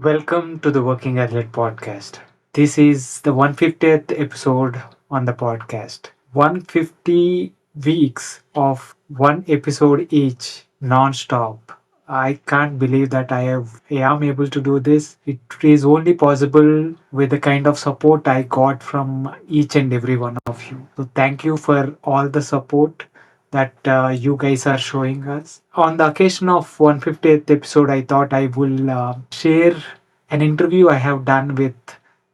Welcome to the Working Athlete Podcast. This is the 150th episode on the podcast. 150 weeks of one episode each, non-stop. I can't believe that I am able to do this. It is only possible with the kind of support I got from each and every one of you. So thank you for all the support that you guys are showing us. On the occasion of 150th episode, I thought I will share an interview I have done with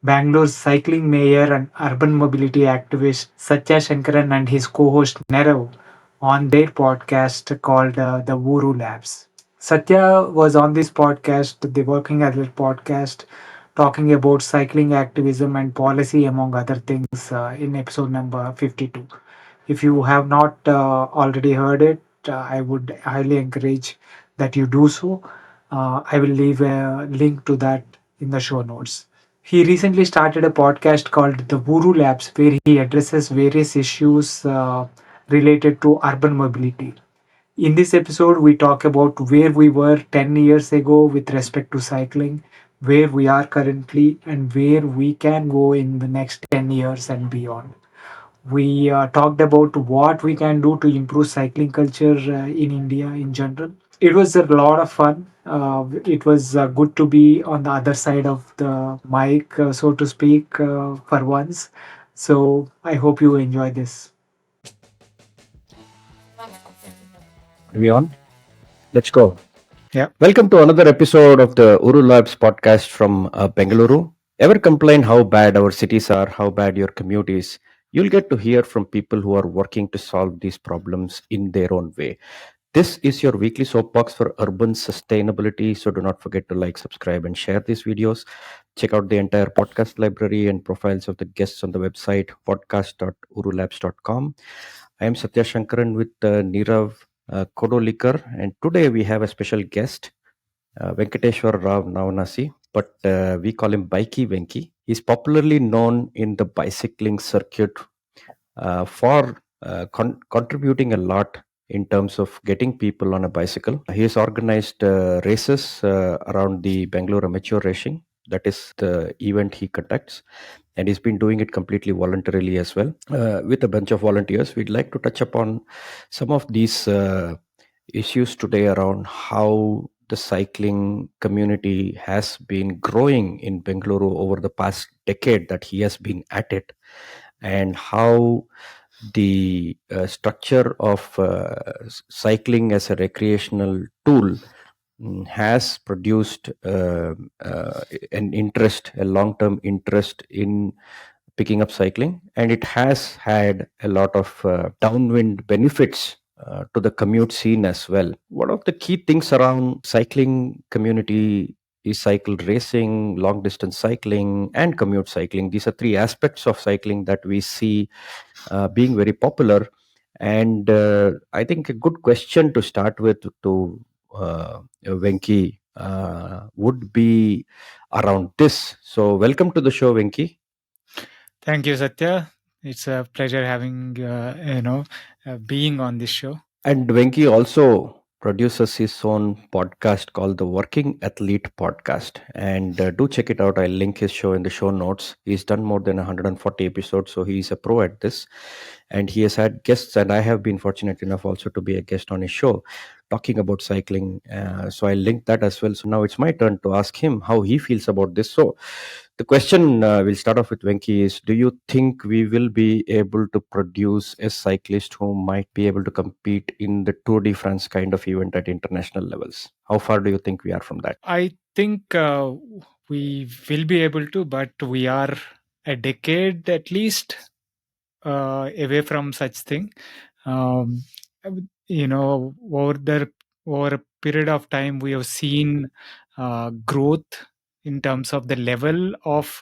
Bangalore's cycling mayor and urban mobility activist Sathya Sankaran and his co-host Knerav on their podcast called the OoruLabs. Satya was on this podcast, the Working Athlete podcast, talking about cycling activism and policy, among other things, in episode number 52. If you have not already heard it, I would highly encourage that you do so. I will leave a link to that in the show notes. He recently started a podcast called the OoruLabs, where he addresses various issues related to urban mobility. In this episode, we talk about where we were 10 years ago with respect to cycling, where we are currently, and where we can go in the next 10 years and beyond. We talked about what we can do to improve cycling culture in India in general. It was a lot of fun. It was good to be on the other side of the mic, so to speak, for once. So I hope you enjoy this. Are we on? Let's go. Yeah. Welcome to another episode of the OoruLabs podcast from Bengaluru. Ever complain how bad our cities are, how bad your commute is? You'll get to hear from people who are working to solve these problems in their own way. This is your weekly soapbox for urban sustainability. So do not forget to like, subscribe, and share these videos. Check out the entire podcast library and profiles of the guests on the website podcast.oorulabs.com. I am Sathya Sankaran with Knerav Kodolikar, and today we have a special guest, Venkateshwar Rao Navanasi, but we call him Bikey Venky. He's popularly known in the bicycling circuit for contributing a lot in terms of getting people on a bicycle. He has organized races around the Bangalore Amateur Racing. That is the event he conducts, and he's been doing it completely voluntarily as well with a bunch of volunteers. We'd like to touch upon some of these issues today around how the cycling community has been growing in Bengaluru over the past decade that he has been at it, and how the structure of cycling as a recreational tool has produced an interest, a long term interest in picking up cycling, and it has had a lot of downwind benefits to the commute scene as well. One of the key things around cycling community is cycle racing, long distance cycling, and commute cycling. These are three aspects of cycling that we see being very popular. And I think a good question to start with to Venky would be around this. So, welcome to the show, Venky. Thank you, Satya. It's a pleasure having being on this show. And Venky also produces his own podcast called the Working Athlete Podcast. And do check it out. I'll link his show in the show notes. He's done more than 140 episodes, so he's a pro at this. And he has had guests, and I have been fortunate enough also to be a guest on his show talking about cycling. So I'll link that as well. So now it's my turn to ask him how he feels about this. So the question we'll start off with Venky is: do you think we will be able to produce a cyclist who might be able to compete in the Tour de France kind of event at international levels? How far do you think we are from that? I think we will be able to, but we are a decade at least away from such thing. Um, over a period of time, we have seen growth in terms of the level of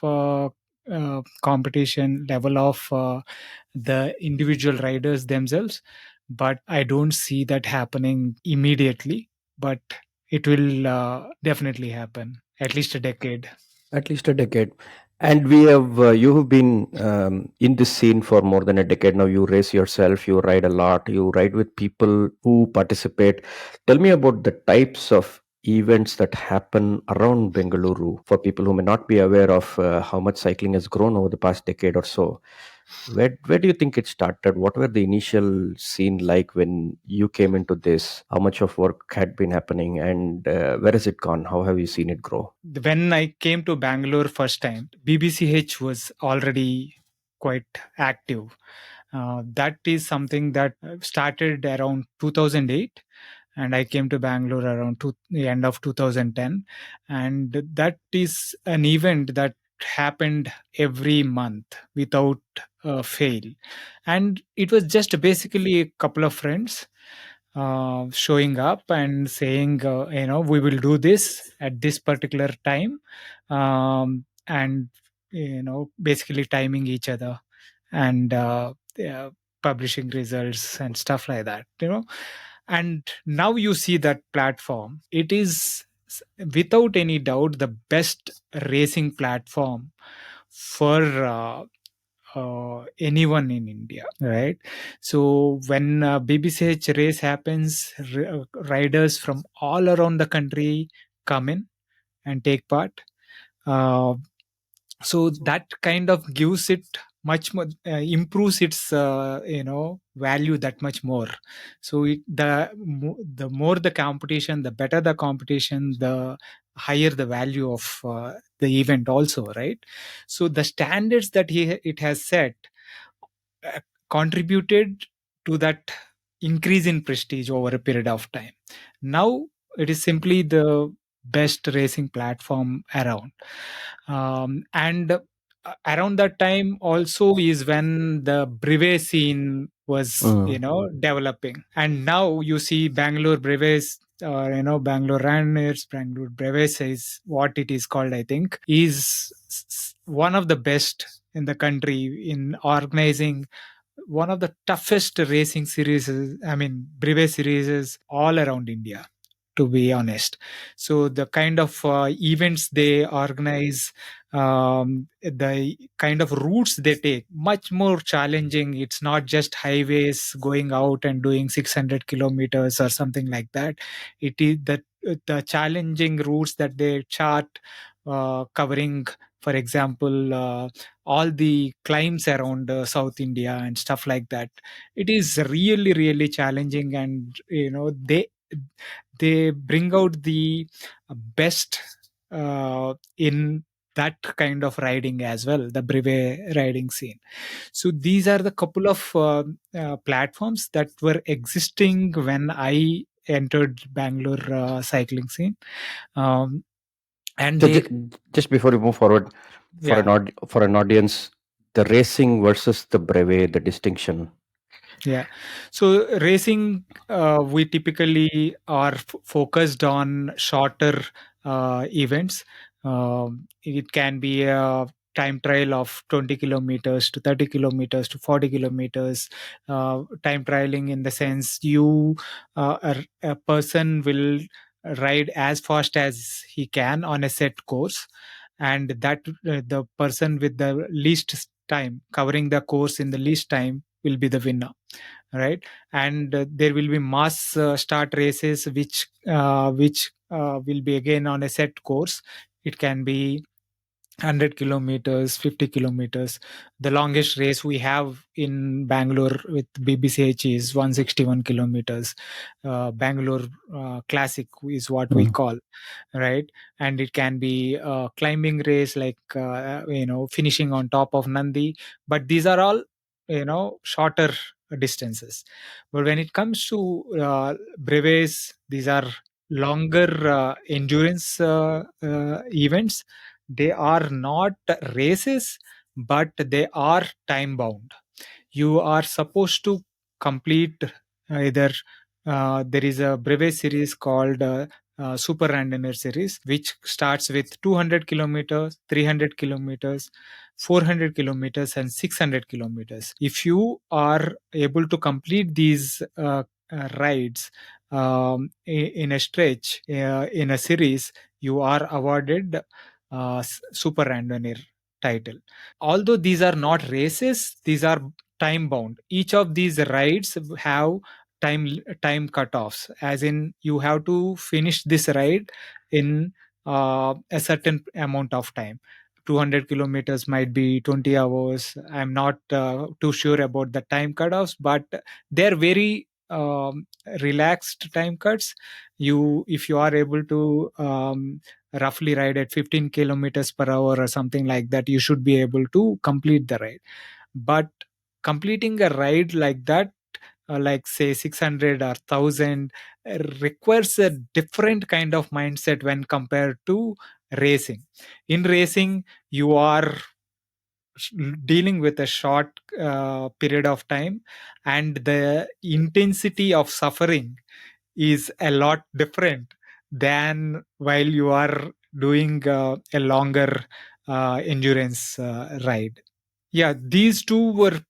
competition, level of the individual riders themselves. But I don't see that happening immediately. But it will definitely happen. At least a decade. At least a decade. And we have you have been in this scene for more than a decade now. You race yourself, you ride a lot, you ride with people who participate. Tell me about the types of events that happen around Bengaluru for people who may not be aware of how much cycling has grown over the past decade or so. Where do you think it started? What were the initial scene like when you came into this? How much of work had been happening, and where has it gone? How have you seen it grow? When I came to Bangalore first time, BBCH was already quite active. That is something that started around 2008, and I came to Bangalore around the end of 2010. And that is an event that happened every month without fail. And it was just basically a couple of friends showing up and saying, we will do this at this particular time, and basically timing each other and publishing results and stuff like that. And now you see that platform. It is without any doubt the best racing platform for anyone in India, right? So when BBCH race happens, riders from all around the country come in and take part. Uh, so that kind of gives it much more, improves its value that much more. So the more the competition, the better the competition, the higher the value of the event also, right? So the standards that it has set uh, contributed to that increase in prestige over a period of time. Now it is simply the best racing platform around. And around that time also is when the brevet scene was Mm. developing, and now you see Bangalore brevets, Bangalore runners, Bangalore brevets is what it is called, I think, is one of the best in the country in organizing one of the toughest racing series, I mean, brevet series all around India, to be honest. So the kind of events they organize, the kind of routes they take, much more challenging. It's not just highways going out and doing 600 kilometers or something like that. It is the challenging routes that they chart, covering, for example, all the climbs around South India and stuff like that. It is really really challenging, and they bring out the best in that kind of riding as well, the brevet riding scene. So these are the couple of platforms that were existing when I entered Bangalore cycling scene. um, and So they just before we move forward, for Yeah. for an audience, the racing versus the brevet, the distinction. Yeah. So racing, we typically are focused on shorter events. It can be a time trial of 20 kilometers to 30 kilometers to 40 kilometers. Time trialing in the sense a person will ride as fast as he can on a set course, and that the person with the least time covering the course in the least time will be the winner, right? And there will be mass start races which will be again on a set course. It can be 100 kilometers, 50 kilometers. The longest race we have in Bangalore with BBCH is 161 kilometers. Bangalore Classic is what we Mm. call, right? And it can be a climbing race like finishing on top of Nandi. But these are all shorter distances. But when it comes to brevets, these are longer endurance events. They are not races, but they are time bound. You are supposed to complete either there is a brevet series called Super Randoner series, which starts with 200 kilometers, 300 kilometers, 400 kilometers, and 600 kilometers. If you are able to complete these rides in a stretch, in a series, you are awarded Super Randoner title. Although these are not races, these are time bound. Each of these rides have time time cutoffs, as in you have to finish this ride in a certain amount of time. 200 kilometers might be 20 hours. I'm not too sure about the time cutoffs, but they're very relaxed time cuts. You, if you are able to roughly ride at 15 kilometers per hour or something like that, you should be able to complete the ride. But completing a ride like that, like say 600 or 1000, requires a different kind of mindset when compared to racing. In racing, you are dealing with a short period of time, and the intensity of suffering is a lot different than while you are doing a longer endurance ride. Yeah, these two were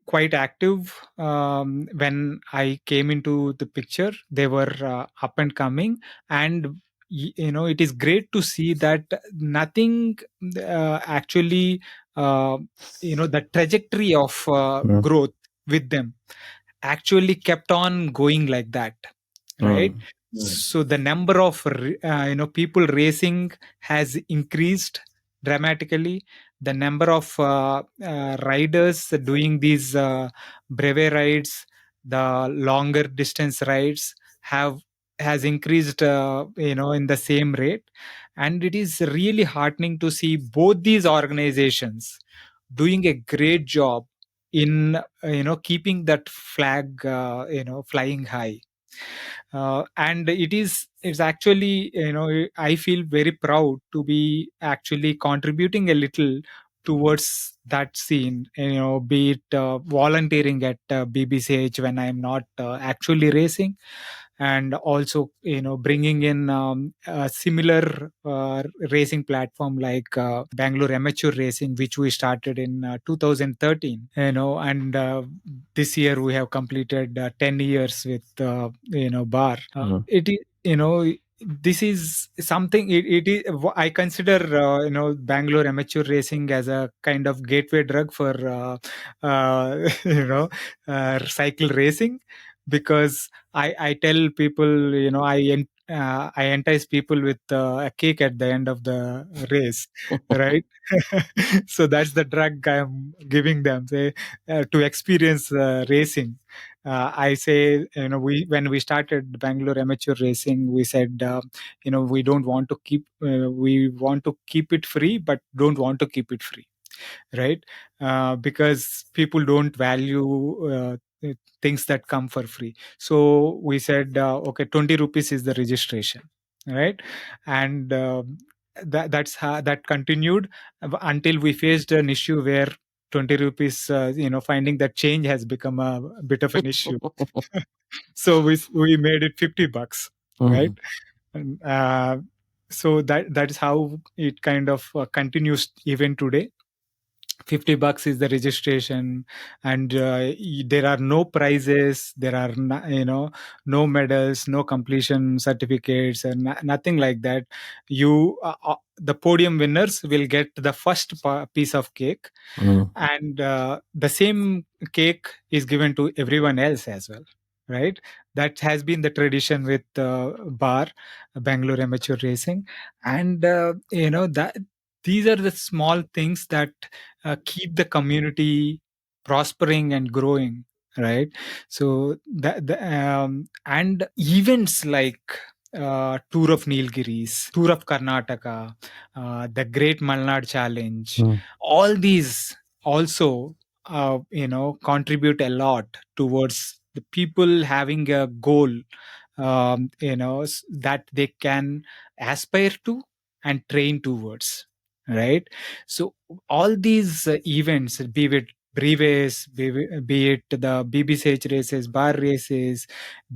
quite active when I came into the picture. They were up and coming, and it is great to see that nothing actually, the trajectory of Mm. growth with them actually kept on going like that, right? Mm. So the number of people racing has increased dramatically. The number of riders doing these breve rides, the longer distance rides, have has increased in the same rate. And it is really heartening to see both these organizations doing a great job in keeping that flag flying high. And it's actually, I feel very proud to be actually contributing a little towards that scene, be it volunteering at bbch when I'm not actually racing, and also bringing in a similar racing platform like Bangalore amateur racing, which we started in 2013, and this year we have completed 10 years with bar. Mm. It is, this is something, it is, I consider Bangalore amateur racing as a kind of gateway drug for cycle racing, because I tell people, I entice people with a cake at the end of the race, right? So that's the drug I'm giving them, say, to experience racing. I say, we when we started Bangalore amateur racing, we said, we don't want to keep, we want to keep it free, but don't want to keep it free, right? Because people don't value things that come for free. So we said, okay, 20 rupees is the registration, right? And that's how that continued until we faced an issue where 20 rupees, finding that change has become a bit of an issue. So we made it 50 bucks, right? Mm. And, so that is how it kind of continues even today. 50 bucks is the registration, and there are no prizes, there are no medals, no completion certificates, and nothing like that. The podium winners will get the first piece of cake, Mm. and the same cake is given to everyone else as well, right? That has been the tradition with bar Bangalore amateur racing. And that these are the small things that keep the community prospering and growing, right? So and events like Tour of Nilgiris, Tour of Karnataka, the Great Malnad Challenge, Mm. all these also contribute a lot towards the people having a goal, that they can aspire to and train towards, right? So all these events, be it breves, be it the bbch races, bar races,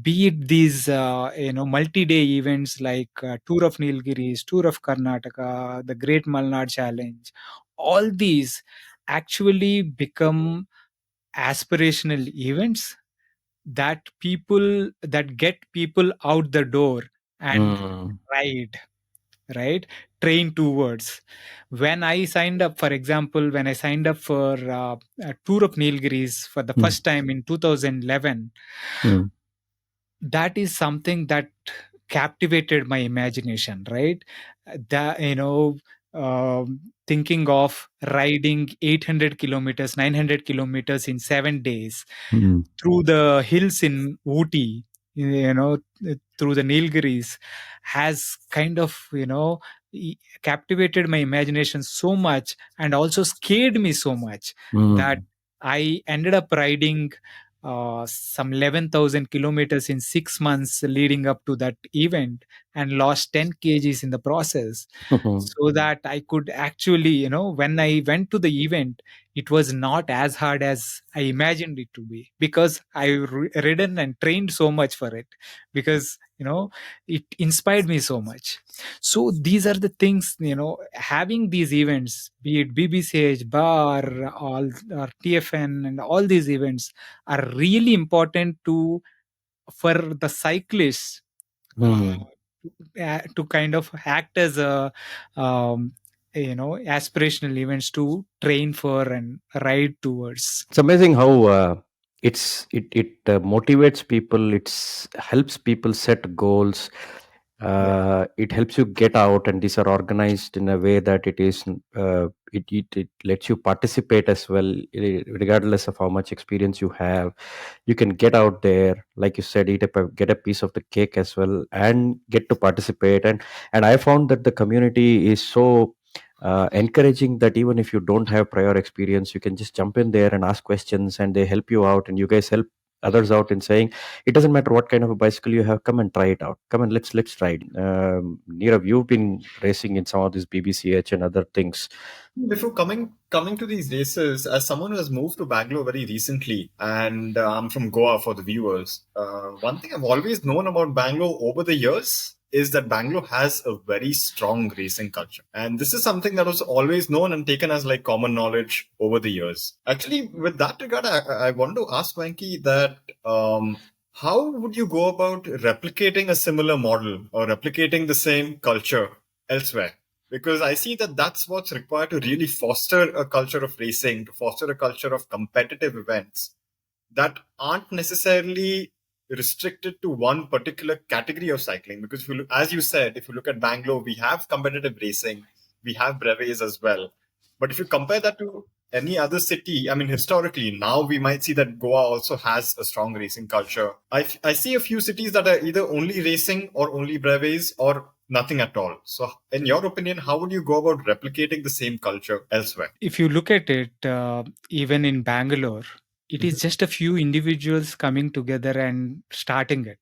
be it these multi-day events like Tour of Nilgiris, Tour of Karnataka, the Great Malnad Challenge, all these actually become aspirational events that get people out the door and Mm. ride, right? train towards. When I signed up, for example, when I signed up for a tour of Nilgiris for the Mm, first time in 2011, mm, that is something that captivated my imagination, right? That, thinking of riding 800 kilometers, 900 kilometers in 7 days mm, through the hills in Ooty, through the Nilgiris, has kind of, captivated my imagination so much and also scared me so much that mm, I ended up riding some 11,000 kilometers in 6 months leading up to that event, and lost 10 kgs in the process, mhm, so that I could actually, when I went to the event, it was not as hard as I imagined it to be, because I ridden and trained so much for it, because it inspired me so much. So these are the things, having these events, be it BBCH, bar, all, or TFN, and all these events are really important to, for the cyclists, uh, mm. to kind of act as a, um, aspirational events to train for and ride towards. It's amazing how it motivates people. It's helps people set goals. Yeah. It helps you get out, and these are organized in a way that it lets you participate as well, regardless of how much experience you have. You can get out there, like you said, get a piece of the cake as well, and get to participate. And I found that the community is so encouraging that even if you don't have prior experience, you can just jump in there and ask questions, and they help you out, and you guys help others out in saying it doesn't matter what kind of a bicycle you have, come and try it out, come and let's ride. Nirav, you've been racing in some of these BBCH and other things. Before coming to these races, as someone who has moved to Bangalore very recently, and I'm from Goa for the viewers, one thing I've always known about Bangalore over the years is that Bangalore has a very strong racing culture, and this is something that was always known and taken as like common knowledge over the years. Actually, with that regard, I want to ask Venky that. How would you go about replicating a similar model or replicating the same culture elsewhere? Because I see that that's what's required to really foster a culture of racing, to foster a culture of competitive events that aren't necessarily restricted to one particular category of cycling. Because if you look, as you said, if you look at Bangalore, we have competitive racing, we have brevets as well. But if you compare that to any other city, I mean, historically, now we might see that Goa also has a strong racing culture. I see a few cities that are either only racing or only brevets or nothing at all. So, in your opinion, how would you go about replicating the same culture elsewhere? If you look at it, even in Bangalore, it is Mhm. just a few individuals coming together and starting it,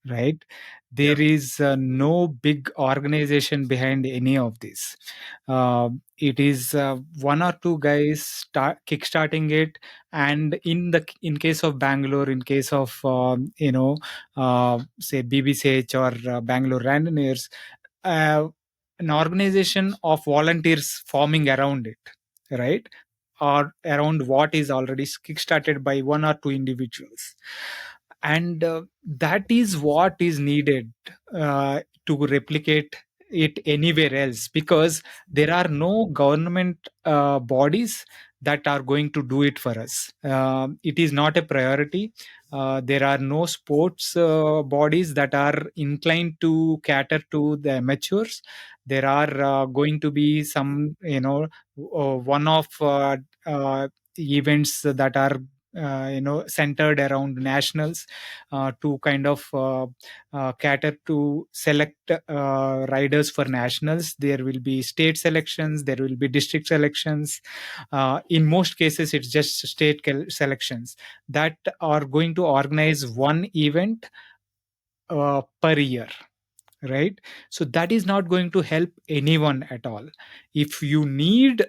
right? Yeah. There is no big organization behind any of this. It is one or two guys kickstarting it, and in case of Bangalore, in case of say BBCH or Bangalore Randoneers, uh, an organization of volunteers forming around it, right? Or around what is already kickstarted by one or two individuals. And that is what is needed to replicate it anywhere else, because there are no government bodies that are going to do it for us. It is not a priority. There are no sports bodies that are inclined to cater to the amateurs. There are going to be some, one of events that are centered around nationals, to kind of cater to select riders for nationals. There will be state selections, there will be district selections. In most cases it's just state selections that are going to organize one event per year, right? So that is not going to help anyone at all. If you need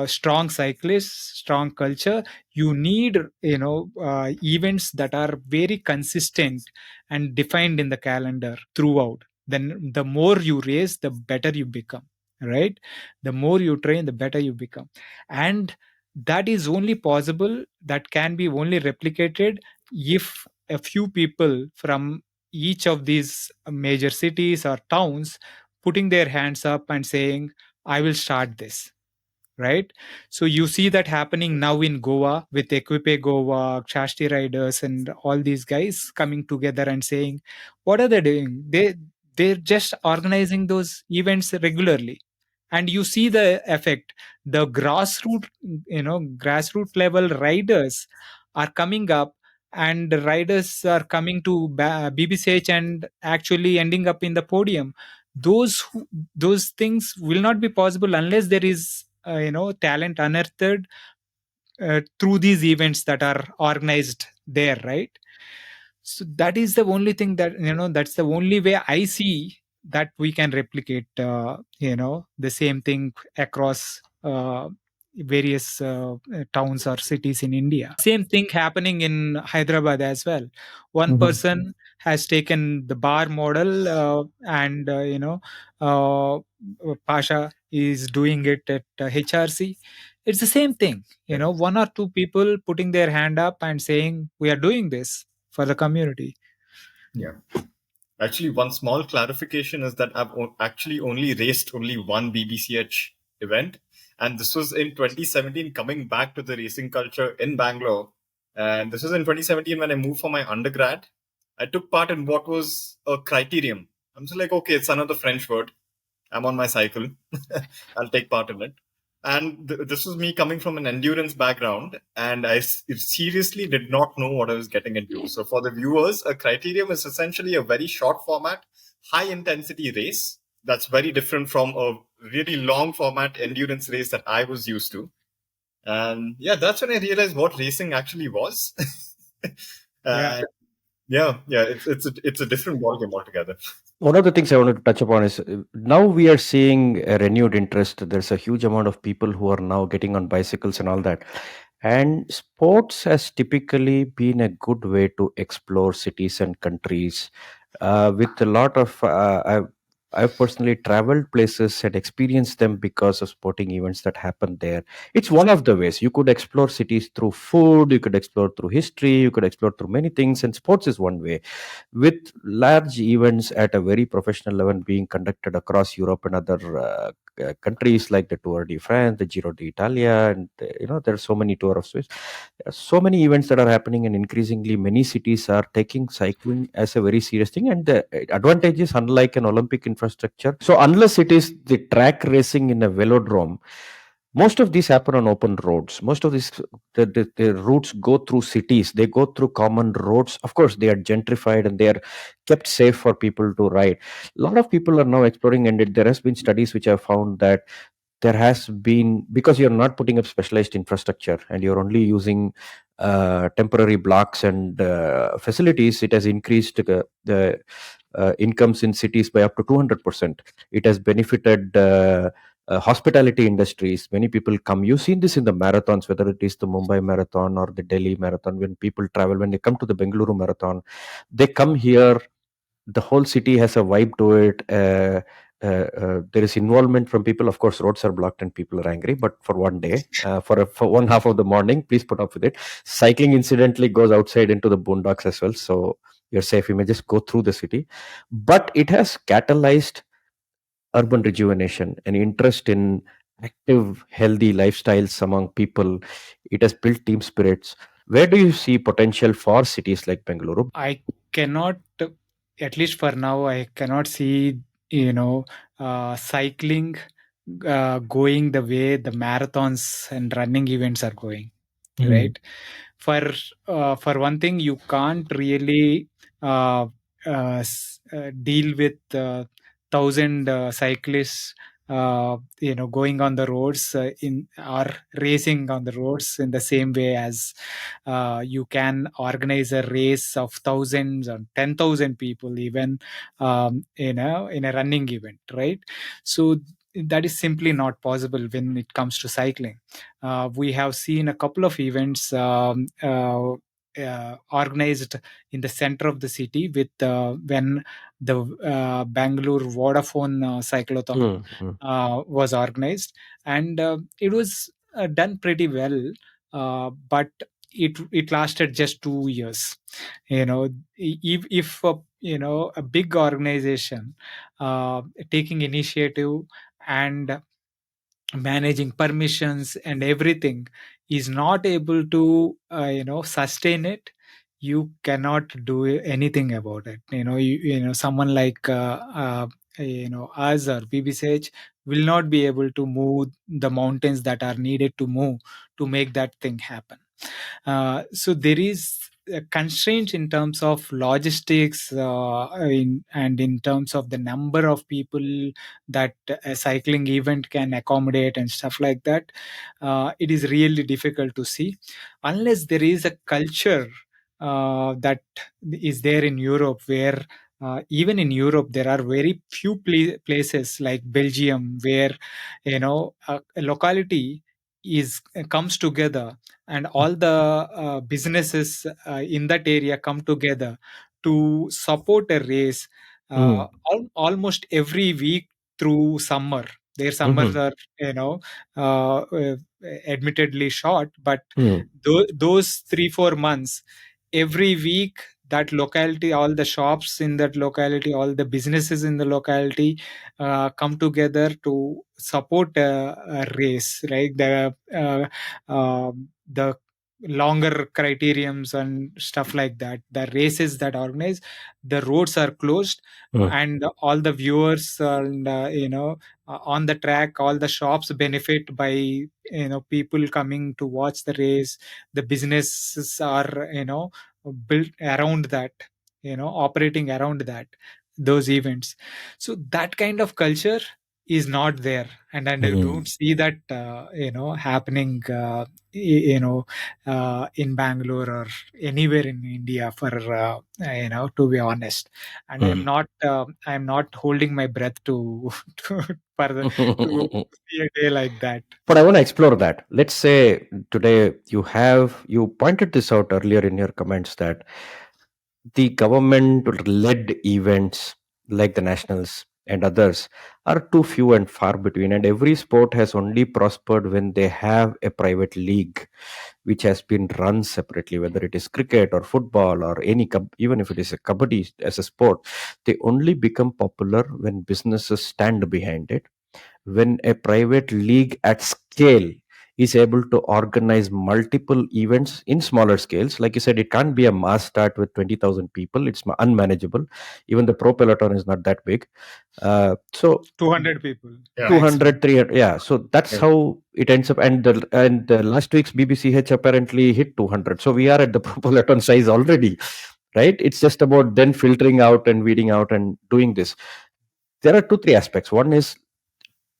strong cyclists, strong culture, you need events that are very consistent and defined in the calendar throughout. Then the more you race, the better you become, right? The more you train, the better you become. And that is only possible, that can be only replicated if a few people from each of these major cities or towns putting their hands up and saying, I will start this. Right. So you see that happening now in Goa with Equipe Goa, Shasti Riders, and all these guys coming together and saying, what are they doing? They're just organizing those events regularly. And you see the effect. The grassroots level riders are coming up, and the riders are coming to BBCH and actually ending up in the podium. Those things will not be possible unless there is talent unearthed through these events that are organized there, right? So that is the only thing that, that's the only way I see that we can replicate the same thing across various towns or cities in India. Same thing happening in Hyderabad as well. One Mhm. person has taken the bar model, and uh, Pasha is doing it at HRC. It's the same thing, Yeah. one or two people putting their hand up and saying, we are doing this for the community. Yeah. Actually, one small clarification is that I've actually only raced only one BBCH event, and this was in 2017. Coming back to the racing culture in Bangalore, and this was in 2017 when I moved for my undergrad. I took part in what was a criterium. I'm just like, okay, it's another French word. I'm on my cycle. I'll take part in it. And this was me coming from an endurance background, and I seriously did not know what I was getting into. So, for the viewers, a criterium is essentially a very short format, high intensity race that's very different from a really long format endurance race that I was used to. And yeah, that's when I realized what racing actually was. Yeah. And it's a different ballgame altogether. One of the things I wanted to touch upon is now we are seeing a renewed interest. There's a huge amount of people who are now getting on bicycles and all that. And sports has typically been a good way to explore cities and countries. With a lot of, I've personally traveled places and experienced them because of sporting events that happen there. It's one of the ways you could explore cities through food, you could explore through history, you could explore through many things, and sports is one way. With large events at a very professional level being conducted across Europe and other countries like the Tour de France, the Giro de Italia, and there are so many Tour of Swiss. There are so many events that are happening, and increasingly many cities are taking cycling as a very serious thing. And the advantage is, unlike an Olympic infrastructure, so unless it is the track racing in a velodrome, most of these happen on open roads. Most of these the routes go through cities, they go through common roads. Of course, they are gentrified and they are kept safe for people to ride. A lot of people are now exploring, and there has been studies which have found that there has been, because you're not putting up specialized infrastructure and you're only using temporary blocks and facilities, it has increased the incomes in cities by up to 200%. It has benefited hospitality industries. Many people come, you've seen this in the marathons, whether it is the Mumbai marathon or the Delhi marathon. When people travel, when they come to the Bengaluru marathon, they come here, the whole city has a vibe to it. There is involvement from people. Of course, roads are blocked and people are angry, but for one day, for one half of the morning, please put up with it. Cycling incidentally goes outside into the boondocks as well, so you're safe. You may just go through the city, but it has catalyzed urban rejuvenation, an interest in active, healthy lifestyles among people. It has built team spirits. Where do you see potential for cities like Bengaluru? I cannot, at least for now, I cannot see, cycling going the way the marathons and running events are going. Mm. Right. For one thing, you can't really uh, deal with 1,000 cyclists going on the roads in or racing on the roads in the same way as you can organize a race of thousands or 10,000 people even in a running event, right? So that is simply not possible when it comes to cycling. We have seen a couple of events organized in the center of the city with when the Bangalore Vodafone cyclothon Mm, mm. was organized, and it was done pretty well, but it lasted just 2 years. If a big organization taking initiative and managing permissions and everything is not able to sustain it, you cannot do anything about it. Someone like us or bbch will not be able to move the mountains that are needed to move to make that thing happen. So there is a constraint in terms of logistics, and in terms of the number of people that a cycling event can accommodate and stuff like that. It is really difficult to see unless there is a culture that is there in Europe, where even in Europe there are very few places like Belgium where a locality is comes together, and all the businesses in that area come together to support a race almost every week through summer. Their summers Mhm. are uh, uh, admittedly short, but Mm. those 3-4 months, every week, that locality, all the shops in that locality, all the businesses in the locality come together to support a race, right? The longer criteriums and stuff like that, the races that organize, the roads are closed, Mm. and all the viewers and on the track, all the shops benefit by people coming to watch the race. The businesses are built around that, operating around that, those events. So that kind of culture is not there, and I Mm. don't see that happening in Bangalore or anywhere in India, for to be honest. And Mm. I'm not holding my breath to to see a day like that. But I want to explore that. Let's say today you pointed this out earlier in your comments that the government led events like the nationals and others are too few and far between, and every sport has only prospered when they have a private league which has been run separately, whether it is cricket or football or even if it is a kabaddi as a sport. They only become popular when businesses stand behind it, when a private league at scale is able to organize multiple events in smaller scales. Like you said, it can't be a mass start with 20,000 people. It's unmanageable. Even the pro peloton is not that big. So 200 people Yeah. 200, maximum. 300, yeah, so that's Yeah. how it ends up. And last week's bbch apparently hit 200, so we are at the pro peloton size already, right? It's just about then filtering out and weeding out and doing this. There are two three aspects. One is,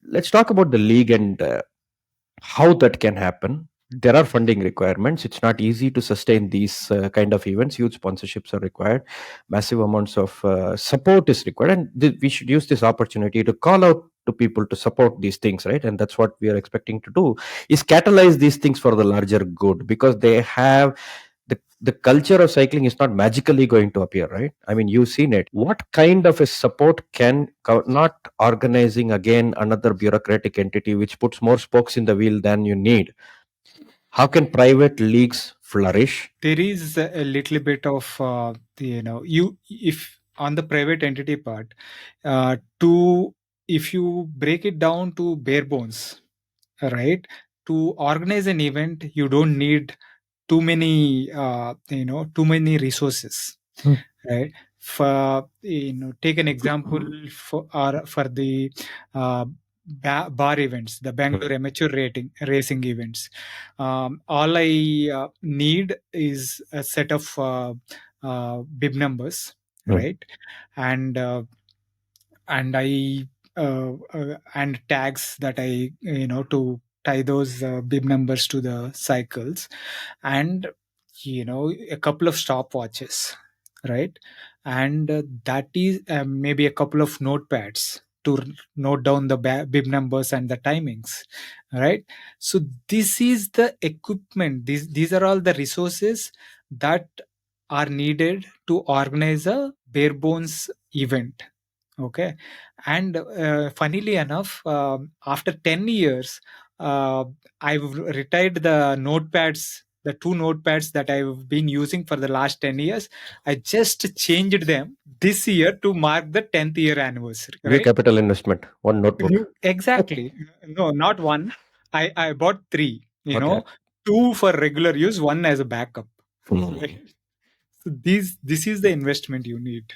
let's talk about the league and how that can happen. There are funding requirements. It's not easy to sustain these kind of events. Huge sponsorships are required. Massive amounts of support is required, and we should use this opportunity to call out to people to support these things, right? And that's what we are expecting to do, is catalyze these things for the larger good, because they have the culture of cycling is not magically going to appear, right? I mean, you've seen it. What kind of a support can not organizing again another bureaucratic entity which puts more spokes in the wheel than you need? How can private leagues flourish? There is a little bit of you, if on the private entity part, to if you break it down to bare bones, right? To organize an event, you don't need too many resources, Hmm. right? For take an example for the bar events, the Bangalore amateur racing events. All I need is a set of bib numbers, Hmm. right? And and tags that I to tie those bib numbers to the cycles, and a couple of stopwatches, right? And that is maybe a couple of notepads to note down the bib numbers and the timings, right? So this is the equipment, these are all the resources that are needed to organize a bare bones event. Okay. And funnily enough, after 10 years, uh, I've retired the notepads the two notepads that I've been using for the last 10 years, I just changed them this year to mark the 10th year anniversary, New right? capital investment, one notebook. Exactly. No, not one. I bought three, Okay. two for regular use, one as a backup. Hmm. Right? So this is the investment you need.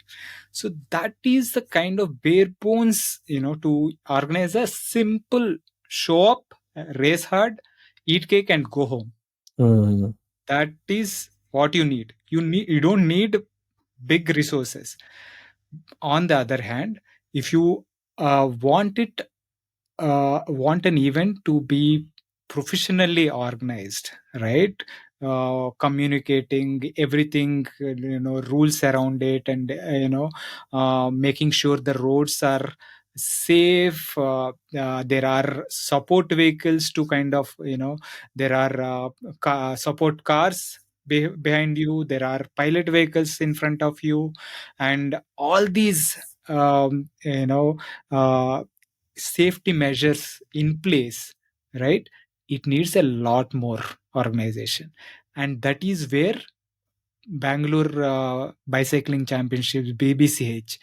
So that is the kind of bare bones, to organize a simple show up, race hard, eat cake, and go home. Hmm. That is what you need. You don't need big resources. On the other hand, if you want an event to be professionally organized, right? Communicating everything, rules around it, and making sure the roads are safe. There are support vehicles to kind of, there are support cars behind you. There are pilot vehicles in front of you, and all these uh, safety measures in place, right? It needs a lot more organization, and that is where Bangalore Bicycling Championships, BBCH,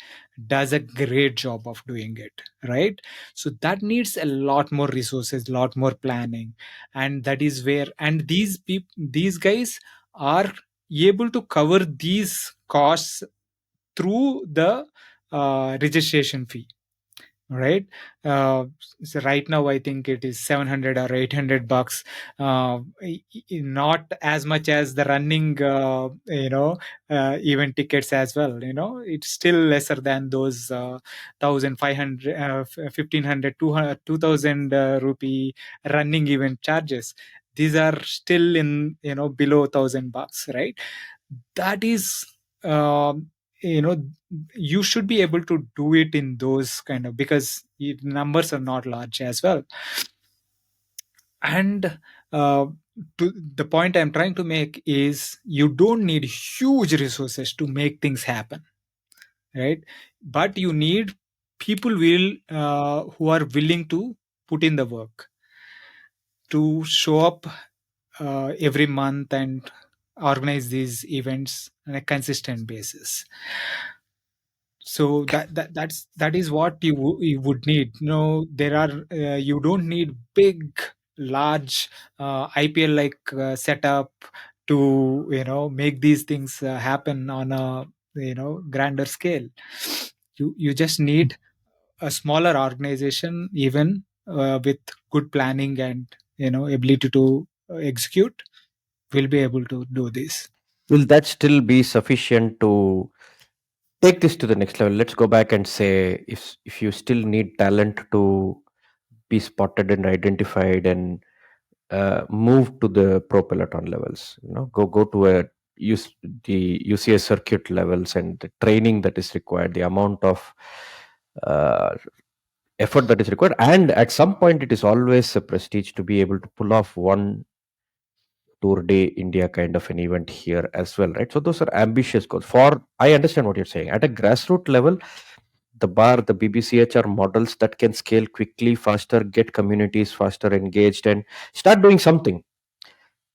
does a great job of doing it, right? So that needs a lot more resources, lot more planning, and that is where, and these guys are able to cover these costs through the registration fee, right? So right now I think it is 700 or 800 bucks, not as much as the running event tickets as well. It's still lesser than those 1500 1500 2000 rupee running event charges. These are still in, below 1000 bucks, right? That is, you know you should be able to do it in those kind of, because numbers are not large as well. And to the point I'm trying to make is, you don't need huge resources to make things happen, right? But you need people who are willing to put in the work to show up every month and organize these events on a consistent basis. So that is what you would need. There are, you don't need big, large IPL like setup to make these things happen on a grander scale. You just need a smaller organization, even with good planning and ability to execute, will be able to do this. Will that still be sufficient to take this to the next level? Let's go back and say, if you still need talent to be spotted and identified and move to the pro peloton levels, go to the UCS circuit levels, and the training that is required, the amount of uh, effort that is required, and at some point it is always a prestige to be able to pull off one Tour de India kind of an event here as well, right? So those are ambitious goals. For I understand what you're saying. At a grassroots level, the BBCH are models that can scale quickly, faster, get communities faster engaged, and start doing something.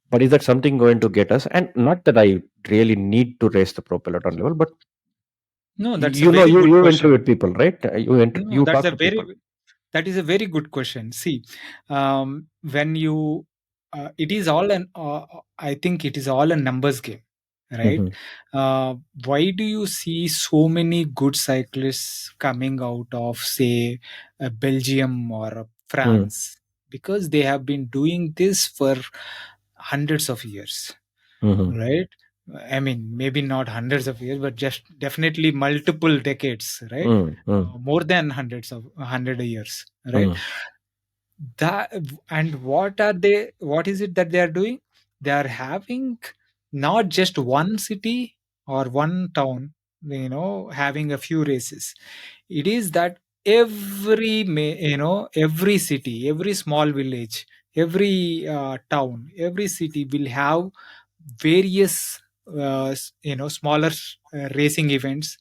But is that something going to get us? And not that I really need to raise the pro peloton level, but No, that's a very good you question. interviewed people, right? No, You talk to people. that is a very good question. See, when you, I think it is all a numbers game, right? Mhm. Why do you see so many good cyclists coming out of, say, Belgium or Mm, France? Because they have been doing this for hundreds of years, mhm, right? I mean, maybe not hundreds of years, but just definitely multiple decades, right? mm, mm, More than hundreds of 100 years, right? mm, That, and what is it that they are doing? They are having not just one city or one town, having a few races. It is that every city, every small village, every town, every city will have various smaller racing events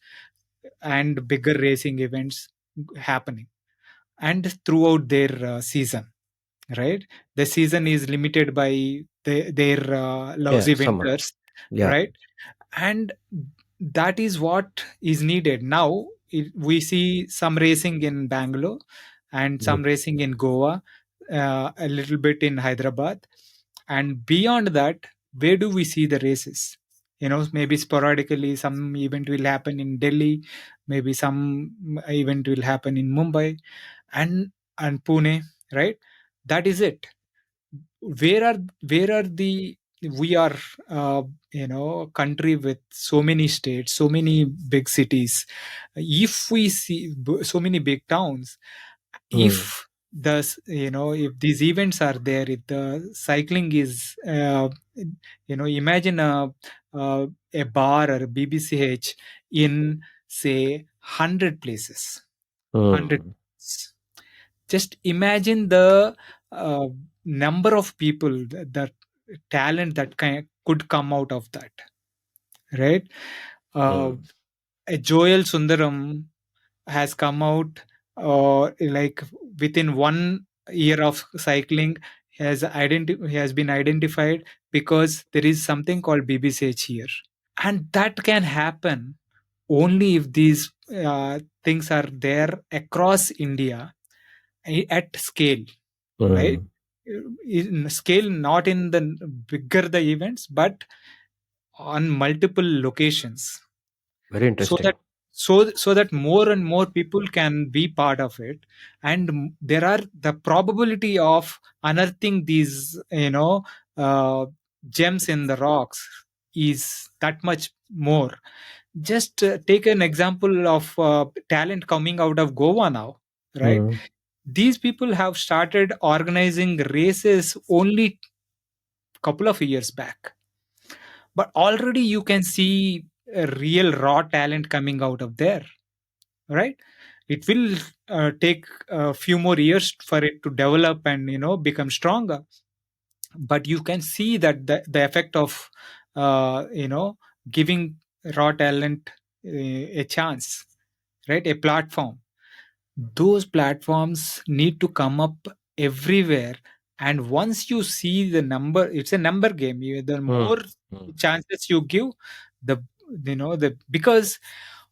and bigger racing events happening, and throughout their season, right? The season is limited by their Yeah, lousy summer. winters, Yeah. right? And that is what is needed now. We see some racing in Bangalore and Mm. some racing in Goa, a little bit in Hyderabad, and beyond that, where do we see the races? Maybe sporadically some event will happen in Delhi, maybe some event will happen in Mumbai and Pune, right? That is it. Where are the we are country with so many states, so many big cities. If we see so many big towns, Mm. if if these events are there, if the cycling is imagine a bar or a BBCH in, say, 100 places, 100. Mm. Just imagine the uh, number of people, the talent that could come out of that, right? uh, Mm. a Joel Sundaram has come out, like within 1 year of cycling, he has been identified because there is something called BBCH here. And that can happen only if these things are there across India, at scale, right? Mm. In scale, not in the bigger the events, but on multiple locations, Very so interesting. that so that more and more people can be part of it. And there are the probability of unearthing these gems in the rocks is that much more. Just take an example of talent coming out of Goa now, right? Mm. These people have started organizing races only couple of years back, but already you can see a real raw talent coming out of there, right? It will take a few more years for it to develop and become stronger, but you can see that the effect of giving raw talent a chance, right? A platform. Those platforms need to come up everywhere. And once you see the number, it's a number game. The Mm. more Mm. chances you give, the the because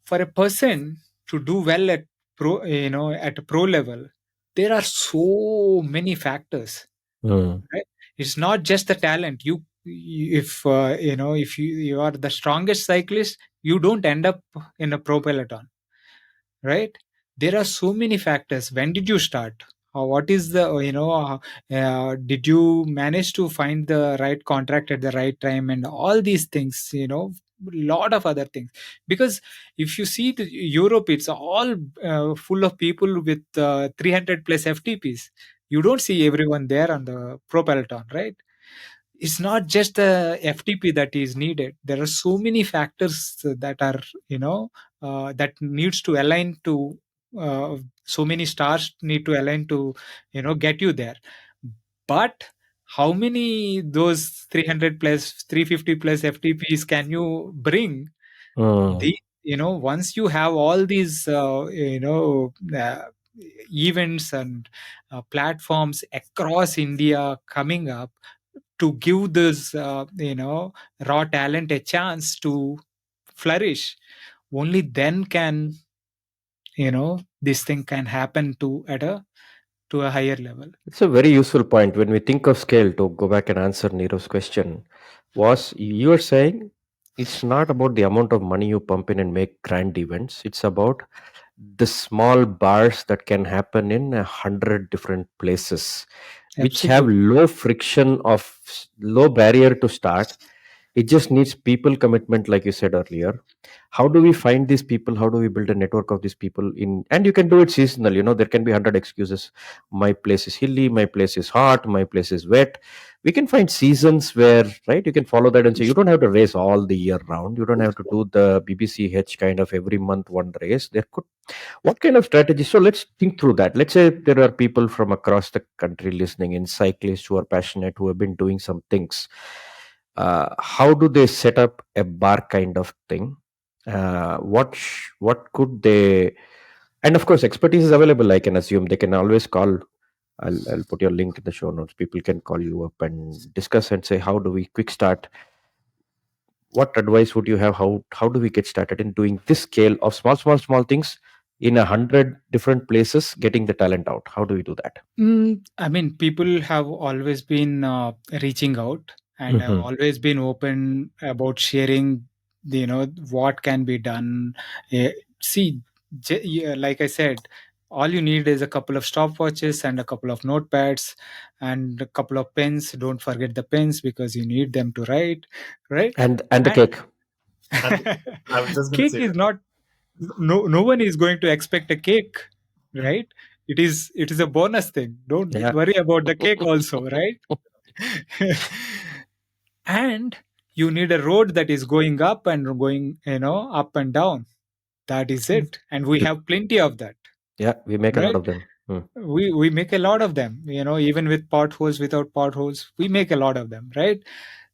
for a person to do well at at a pro level, there are so many factors, Mm. right? It's not just the talent. If if you are the strongest cyclist, you don't end up in a pro peloton, right? There are so many factors. When did you start? What is the did you manage to find the right contract at the right time, and all these things, lot of other things. Because if you see Europe, it's all full of people with 300 plus FTPs. You don't see everyone there on the pro peloton, right? It's not just the FTP that is needed. There are so many factors that are that needs to align to so many stars need to align to get you there. But how many those 300 plus 350 plus FTPs can you bring? Mm. The Once you have all these events and platforms across India coming up to give this raw talent a chance to flourish, only then can this thing can happen to a higher level. It's a very useful point. When we think of scale, to go back and answer Nero's question, was you are saying it's not about the amount of money you pump in and make grand events. It's about the small bars that can happen in 100 different places, which have Absolutely. low friction of low barrier to start. It just needs people commitment, like you said earlier. How do we find these people? How do we build a network of these people in? And you can do it seasonal. There can be 100 excuses. My place is hilly, my place is hot, my place is wet. We can find seasons where, right, you can follow that and say you don't have to race all the year round. You don't have to do the BBCH kind of every month one race. There could, what kind of strategy? So let's think through that. Let's say there are people from across the country listening in, cyclists who are passionate, who have been doing some things. How do they set up a bar kind of thing? What could they? And of course, expertise is available. I can assume they can always call I'll put your link in the show notes. People can call you up and discuss and say, how do we quick start? What advice would you have? How do we get started in doing this scale of small things in 100 different places, getting the talent out? How do we do that? I mean, people have always been reaching out and have Hmm. always been open about sharing, what can be done. Eh, See, yeah, like I said, all you need is a couple of stopwatches and a couple of notepads and a couple of pens. Don't forget the pens because you need them to write, right? And the And cake. And I was just going to cake say is that. not, no one is going to expect a cake, right? It is a bonus thing. Don't Yeah. worry about the cake also, right? And you need a road that is going up and going, up and down. That is it, and we We- have plenty of that, yeah, we make a lot right? of them. We make a lot of them, even with potholes, without potholes, we make a lot of them, right?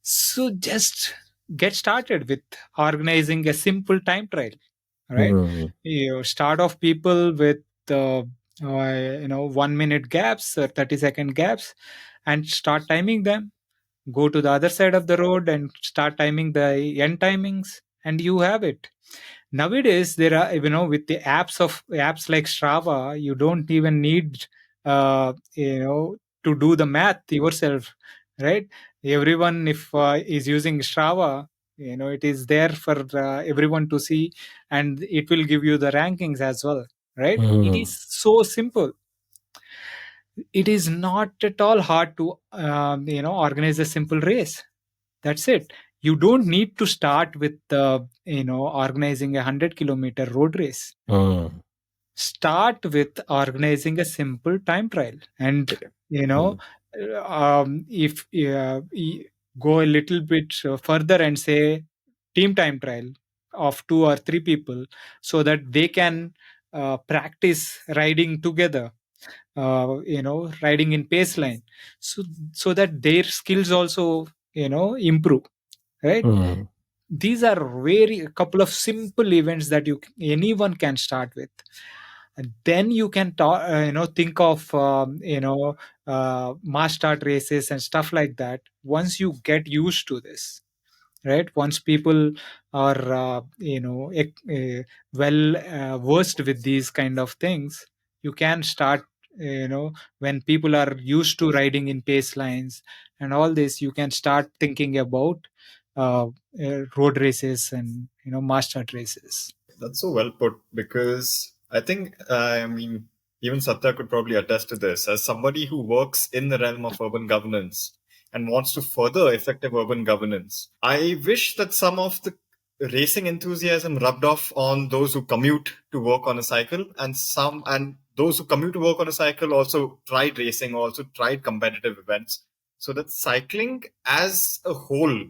So just get started with organizing a simple time trial, right? Mm. Start off people with 1 minute gaps or 30-second gaps, and start timing them. Go to the other side of the road and start timing the end timings, and you have it. Nowadays there are, with the apps like Strava, you don't even need to do the math yourself, right? Everyone, if is using Strava, it is there for everyone to see, and it will give you the rankings as well, right? It Mm. is so simple. It is not at all hard to organize a simple race. That's it. You don't need to start with organizing a 100-kilometer road race. Mm. Start with organizing a simple time trial, and Okay. you know Mm. if go a little bit further and say team time trial of 2 or 3 people, so that they can practice riding together, riding in pace line, so that their skills also improve, right? Mm. These are very a couple of simple events that anyone can start with. And then you can think of mass start races and stuff like that once you get used to this, right? Once people are well versed with these kind of things, you can start, when people are used to riding in pace lines and all this, you can start thinking about road races and mass start races. That's so well put, because I think, I mean, even Satya could probably attest to this. As somebody who works in the realm of urban governance and wants to further effective urban governance, I wish that some of the racing enthusiasm rubbed off on those who commute to work on a cycle, and those who commute to work on a cycle also tried racing, also tried competitive events, so that cycling as a whole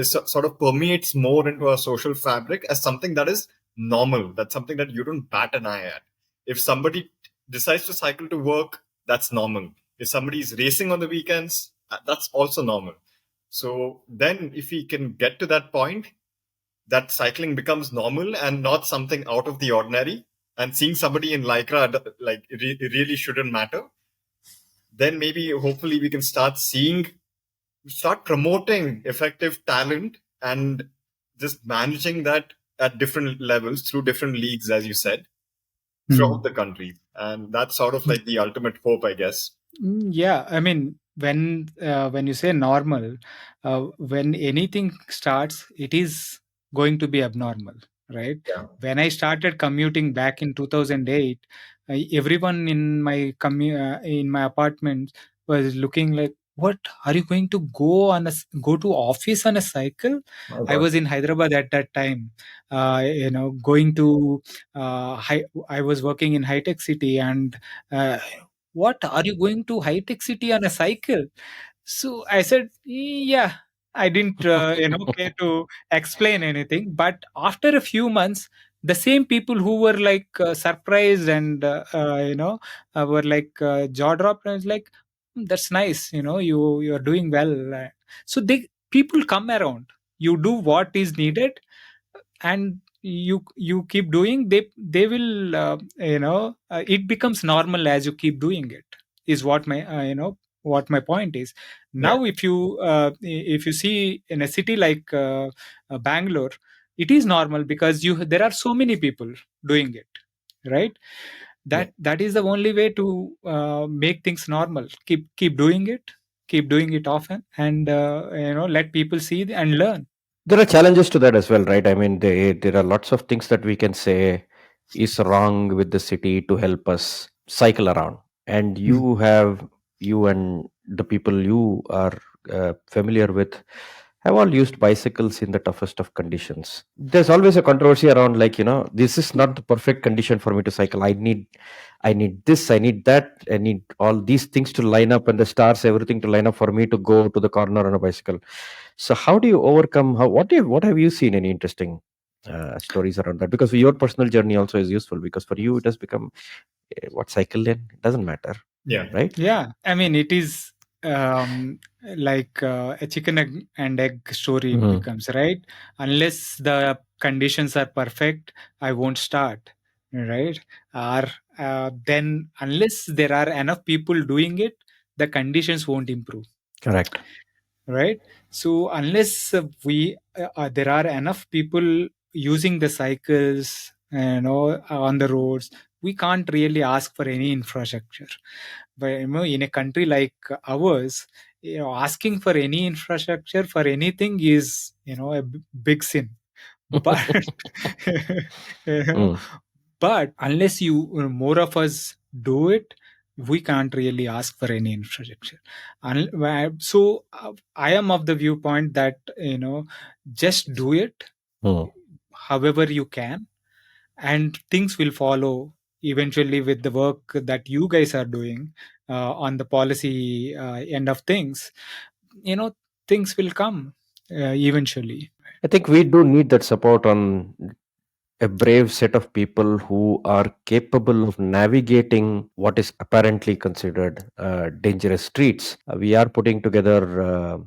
sort of permeates more into our social fabric as something that is normal. That's something that you don't bat an eye at. If somebody decides to cycle to work, that's normal. If somebody is racing on the weekends, that's also normal. So then, if we can get to that point, that cycling becomes normal and not something out of the ordinary, and seeing somebody in lycra like it really shouldn't matter, then maybe hopefully we can start promoting effective talent and just managing that at different levels through different leagues, as you said, throughout Hmm. the country. And that's sort of like the ultimate hope, I guess. Yeah, I mean, when you say normal, when anything starts, it is going to be abnormal, right? Yeah. When I started commuting back in 2008, everyone in my apartment was looking like, "What are you going to go to office on a cycle?" Oh I God. was in Hyderabad at that time, going to I was working in high tech city, and uh, what, are you going to high tech city on a cycle? So I said, yeah. I didn't care to explain anything, but after a few months, the same people who were like surprised and were like jaw dropped, and I was like, "Hmm, that's nice, you're doing well." So they people come around, you do what is needed, and you keep doing, they will it becomes normal as you keep doing it. is what my what my point is. Yeah. Now if you see in a city like Bangalore, it is normal because you there are so many people doing it, right? Yeah. That is the only way to make things normal. Keep doing it, keep doing it often, and let people see and learn. There are challenges to that as well, right? I mean, there are lots of things that we can say is wrong with the city to help us cycle around. And Mm. you and the people you are familiar with have all used bicycles in the toughest of conditions. There's always a controversy around, like, this is not the perfect condition for me to cycle. I need this, I need that, I need all these things to line up, and the stars, everything to line up for me to go to the corner on a bicycle. So how do you overcome? What have you seen any interesting stories around that? Because your personal journey also is useful, because for you it has become what cycle lane, it doesn't matter, Yeah. right? Yeah, I mean, it is like a chicken and egg story. It Mhm. becomes, right? Unless the conditions are perfect, I won't start, right? Or then unless there are enough people doing it, the conditions won't improve, Correct. right? So unless there are enough people using the cycles, on the roads, we can't really ask for any infrastructure. But in a country like ours, asking for any infrastructure for anything is a big sin. But you know, Mm. but unless more of us do it, we can't really ask for any infrastructure. So I am of the viewpoint that just do it Mm. however you can, and things will follow eventually with the work that you guys are doing on the policy end of things. you know Things will come eventually. I think we do need that support on a brave set of people who are capable of navigating what is apparently considered dangerous streets. We are putting together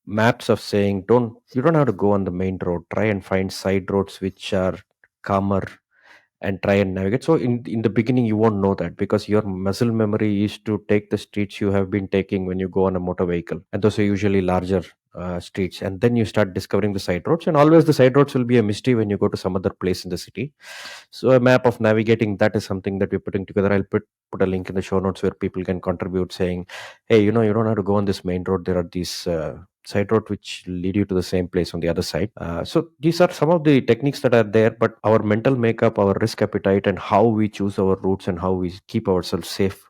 maps of saying, you don't have to go on the main road. Try and find side roads which are calmer and try and navigate. So in the beginning, you won't know that, because your muscle memory is to take the streets you have been taking when you go on a motor vehicle, and those are usually larger streets. And then you start discovering the side roads, and always the side roads will be a mystery when you go to some other place in the city. So a map of navigating that is something that we're putting together. I'll put a link in the show notes where people can contribute, saying, hey, you don't have to go on this main road. There are these side road which lead you to the same place on the other side. So these are some of the techniques that are there, but our mental makeup, our risk appetite, and how we choose our routes and how we keep ourselves safe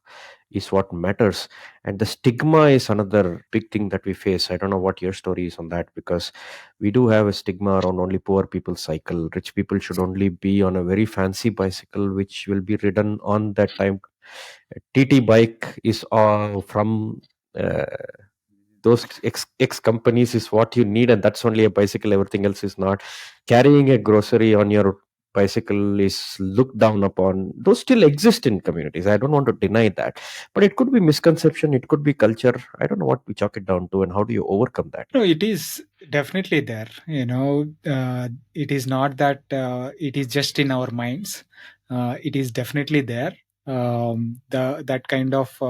is what matters. And the stigma is another big thing that we face. I don't know what your story is on that, because we do have a stigma around only poor people cycle. Rich people should only be on a very fancy bicycle which will be ridden on that time. A TT bike is from uh, those X companies is what you need, and that's only a bicycle. Everything else is not. Carrying a grocery on your bicycle is looked down upon. Those still exist in communities. I don't want to deny that, but it could be misconception. It could be culture. I don't know what we chalk it down to, and how do you overcome that? No, it is definitely there. It is not that it is just in our minds. It is definitely there. The that kind of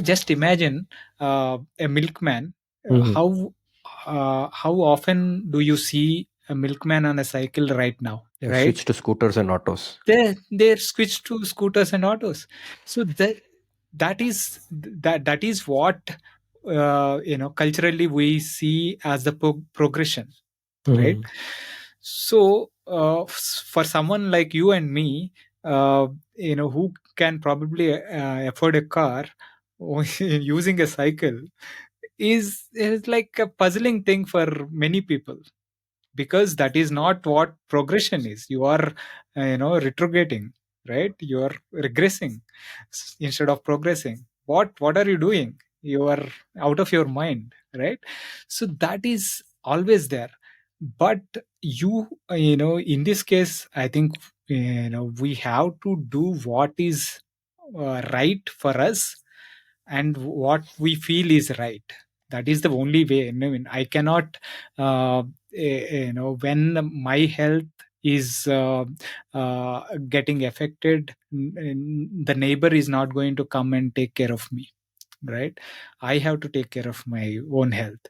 just imagine a milkman. Mhm. How often do you see a milkman on a cycle right now? They've Right? switched to scooters and autos. They're switched to scooters and autos. So that is what culturally we see as the progression, right? Mhm. So for someone like you and me, who can probably afford a car, using a cycle is like a puzzling thing for many people, because that is not what progression is. You are retrograding, right? You are regressing instead of progressing. What are you doing? You are out of your mind, right? So that is always there. But in this case, I think we have to do what is right for us, and what we feel is right. That is the only way. I mean, I cannot when my health is getting affected, the neighbor is not going to come and take care of me, right? I have to take care of my own health.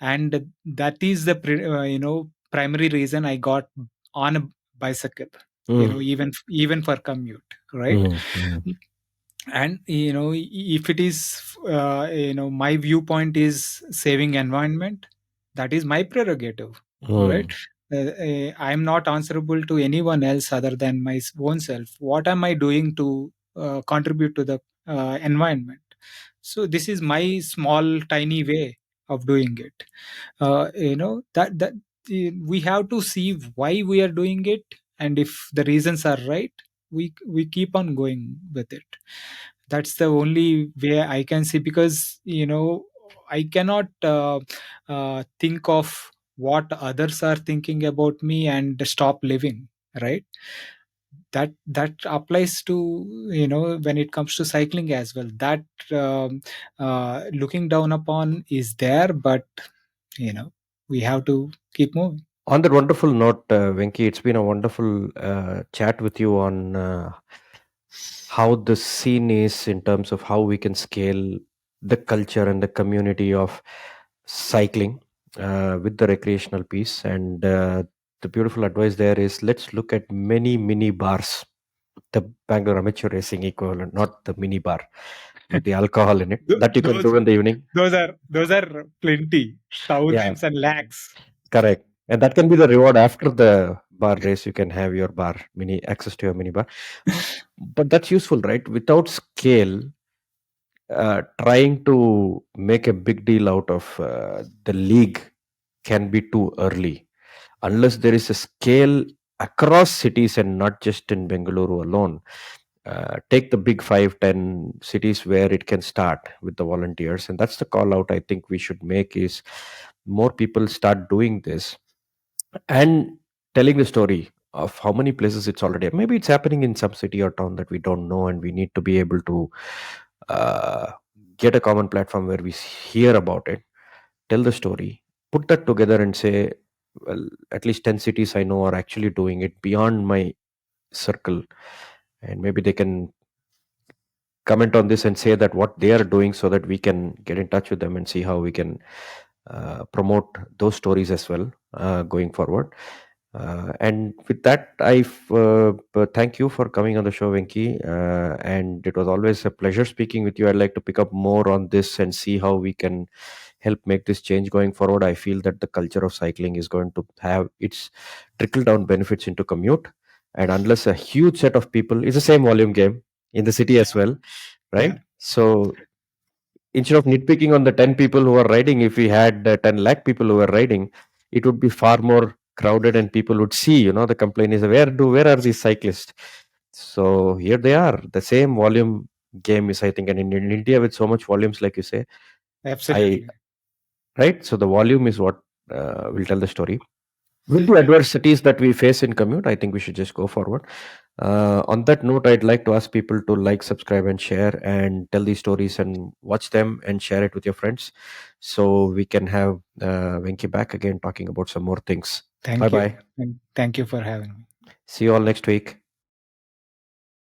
And that is the primary reason I got on a bicycle, Mm, even for commute, right? mm, mm, And if it is my viewpoint is saving environment, that is my prerogative, right? mm. I'm not answerable to anyone else other than my own self. What am I doing to contribute to the environment? So this is my small tiny way of doing it. That we have to see why we are doing it, and if the reasons are right, we keep on going with it. That's the only way I can see, because I cannot think of what others are thinking about me and stop living, right? That applies to when it comes to cycling as well. That looking down upon is there, but we have to keep moving. On that wonderful note, Venki, it's been a wonderful chat with you on how the scene is in terms of how we can scale the culture and the community of cycling with the recreational piece. And the beautiful advice there is, let's look at many mini bars, the Bangalore amateur racing equivalent, not the mini bar with the alcohol in it, Th- that you can those do in the evening. those are plenty, Yeah, thousands and lakhs. correct. And that can be the reward after the bar race. You can have your bar mini access to your mini bar. But that's useful, right? Without scale, trying to make a big deal out of the league can be too early. Unless there is a scale across cities and not just in Bengaluru alone. Take the big 5, 10 cities where it can start with the volunteers, and that's the call out I think we should make, is more people start doing this and telling the story of how many places it's already, maybe it's happening in some city or town that we don't know, and we need to be able to uh, get a common platform where we hear about it, tell the story, put that together and say, well, at least 10 cities I know are actually doing it beyond my circle, and maybe they can comment on this and say that what they are doing, so that we can get in touch with them and see how we can promote those stories as well going forward. And with that, thank you for coming on the show, Venki. And it was always a pleasure speaking with you. I'd like to pick up more on this and see how we can help make this change going forward. I feel that the culture of cycling is going to have its trickle down benefits into commute. And unless a huge set of people, it's the same volume game in the city as well, Yeah, right? So instead of nitpicking on the 10 people who are riding, if we had 10 lakh people who are riding, it would be far more crowded, and people would see, the complaint is, where are these cyclists? So here they are, the same volume game is, I think, and in India with so much volumes, like you say, I absolutely. right. So the volume is what will tell the story. With the adversities that we face in commute, I think we should just go forward. On that note, I'd like to ask people to like, subscribe, and share, and tell these stories and watch them and share it with your friends, so we can have Venki back again talking about some more things. Bye Thank you, bye. and thank you for having me. See you all next week.